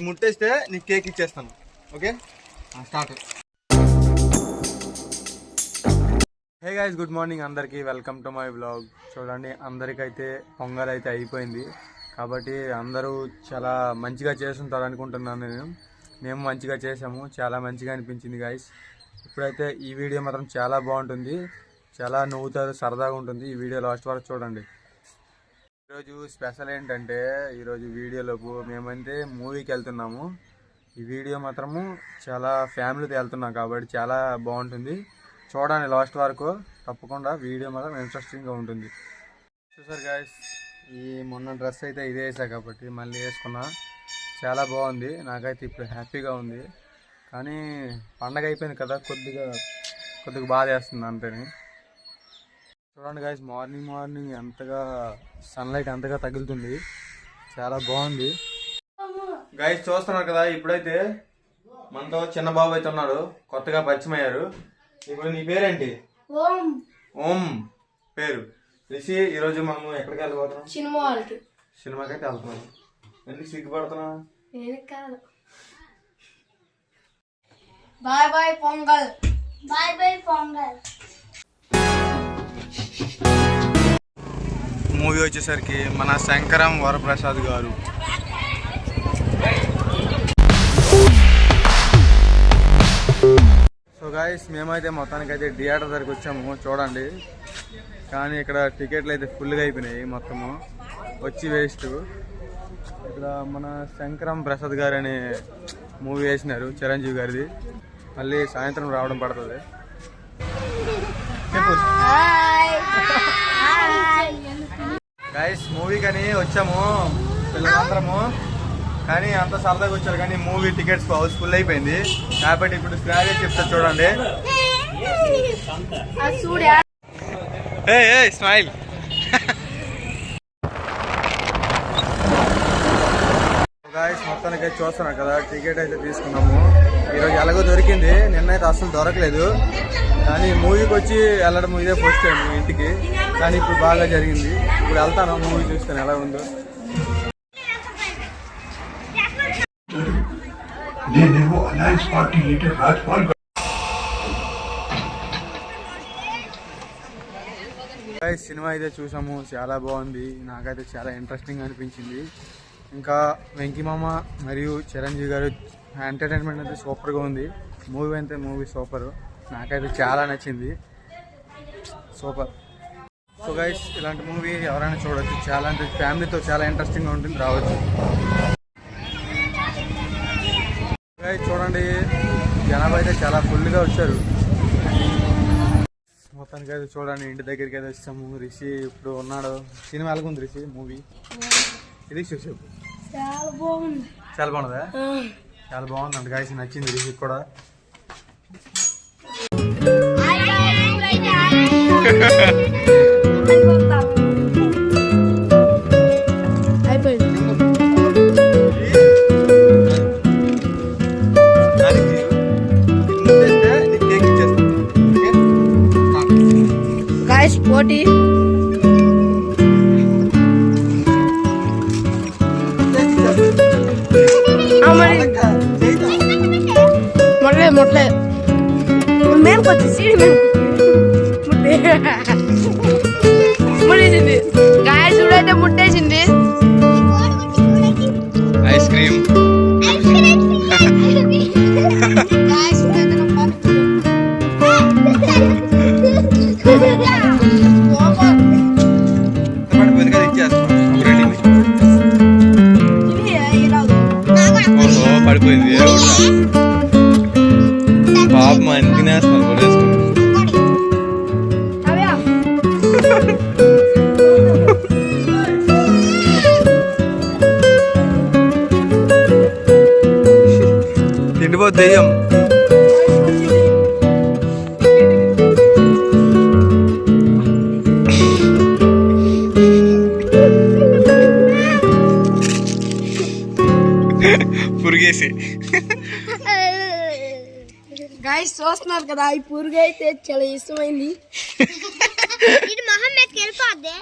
ముట్టేస్తే నీకు కేక్ ఇచ్చేస్తాను. Okay, start. Hey guys, good morning అందరికీ. Welcome to my vlog. చూడండి, అందరికైతే పొంగల్ అయితే అయిపోయింది కాబట్టి అందరూ చాలా మంచిగా చేస్తుంటారు అనుకుంటున్నాను. మేము మంచిగా చేసాము, చాలా మంచిగా అనిపించింది గైస్. ఇప్పుడైతే ఈ వీడియో మాత్రం చాలా బాగుంటుంది, చాలా నవ్వుతారు, సరదాగా ఉంటుంది. ఈ వీడియో లాస్ట్ వరకు చూడండి. ఈరోజు స్పెషల్ ఏంటంటే, ఈరోజు వీడియోలోపు మేమైతే మూవీకి వెళ్తున్నాము. ఈ వీడియో మాత్రము చాలా ఫ్యామిలీతో వెళ్తున్నాం కాబట్టి చాలా బాగుంటుంది. చూడండి లాస్ట్ వరకు, తప్పకుండా వీడియో మాత్రం ఇంట్రెస్టింగ్గా ఉంటుంది. చూసారు గాయస్, ఈ మొన్న డ్రెస్ అయితే ఇదే వేసా కాబట్టి మళ్ళీ వేసుకున్నా. చాలా బాగుంది, నాకైతే ఇప్పుడు హ్యాపీగా ఉంది. కానీ పండగ అయిపోయింది కదా, కొద్దిగా బాధ వేస్తుంది అంతేని. చూడండి గాయస్, మార్నింగ్ ఎంతగా సన్లైట్ ఎంతగా తగులుతుంది, చాలా బాగుంది గాయస్. చూస్తున్నారు కదా, ఇప్పుడైతే మనతో చిన్న బాబు అయితే ఉన్నాడు, కొత్తగా పరిచయం అయ్యారు. ఇప్పుడు నీ పేరేంటి? ఓం పేరు రిషి. ఈరోజు మనం ఎక్కడికి వెళ్ళిపోతున్నాం? సినిమాకి అయితే వెళ్తున్నాం. ఎందుకు సిగ్గుపడుతున్నా? Bye bye Pongal. Bye bye Pongal. Movie వచ్చేసరికి మన శంకరం వరప్రసాద్ గారు. సో గాయస్, మేమైతే మొత్తానికైతే థియేటర్ దగ్గరికి వచ్చాము. చూడండి, కానీ ఇక్కడ టికెట్లు అయితే ఫుల్గా అయిపోయినాయి, మొత్తము వచ్చి వేస్ట్. ఇక్కడ మన శంకరం ప్రసాద్ గారు అనే మూవీ వేసినారు, చిరంజీవి గారిది. మళ్ళీ సాయంత్రం రావడం పడుతుంది. గైస్, మూవీ కానీ వచ్చాము పిల్లలందరము, కానీ అంత సరదాగా వచ్చారు. కానీ మూవీ టికెట్స్ హౌస్ఫుల్ అయిపోయింది కాబట్టి ఇప్పుడు స్క్రాచ్ చెప్తా చూడండి. స్మైల్. గాయస్, మొత్తానికి అయితే చూస్తున్నాం కదా, టికెట్ అయితే తీసుకున్నాము. ఈరోజు ఎలాగో దొరికింది, నిన్నైతే అసలు దొరకలేదు. కానీ మూవీకి వచ్చి వెళ్ళడం ఇదే ఫస్ట్ టైం ఇంటికి, కానీ ఇప్పుడు బాగా జరిగింది. ఇప్పుడు వెళ్తాను మూవీ చూస్తాను ఎలా ఉందో. సినిమా అయితే చూసాము, చాలా బాగుంది. నాకైతే చాలా ఇంట్రెస్టింగ్ అనిపించింది. ఇంకా వెంకీ మామ మరియు చిరంజీవి గారు ఎంటర్టైన్మెంట్ అయితే సూపర్గా ఉంది. మూవీ సూపర్, నాకైతే చాలా నచ్చింది, సూపర్. సో గైస్, ఇలాంటి మూవీ ఎవరైనా చూడవచ్చు, చాలా అంటే ఫ్యామిలీతో చాలా ఇంట్రెస్టింగ్గా ఉంటుంది, రావచ్చు. గైస్ చూడండి, జనాభా అయితే చాలా ఫుల్గా వచ్చారు. మొత్తానికి అయితే చూడండి, ఇంటి దగ్గరికి అయితే వచ్చాము. రిషి ఇప్పుడు ఉన్నాడు. సినిమా ఎలాగుంది రిషి మూవీ? ఇది చూసావు, చాలా బాగుందా? చాలా బాగుంది అంట గాయస్, నచ్చింది రిషికి కూడా. పోటీ మొట్లే మేమకొచ్చి సీడి ముట్టేసింది. గాయ చూడైతే ముట్టేసింది. ఐస్ క్రీమ్ పడిపోయింది. పాపం అని తినేస్తున్నాను కూడా వేసుకున్నాను. తిండిపో దెయ్యం. పురుగేసి గాయస్ చూస్తున్నారు కదా, ఈ పురుగు అయితే చాలా ఇష్టమైంది. ఇది మొహం మీద వెళ్ళిపోద్ది.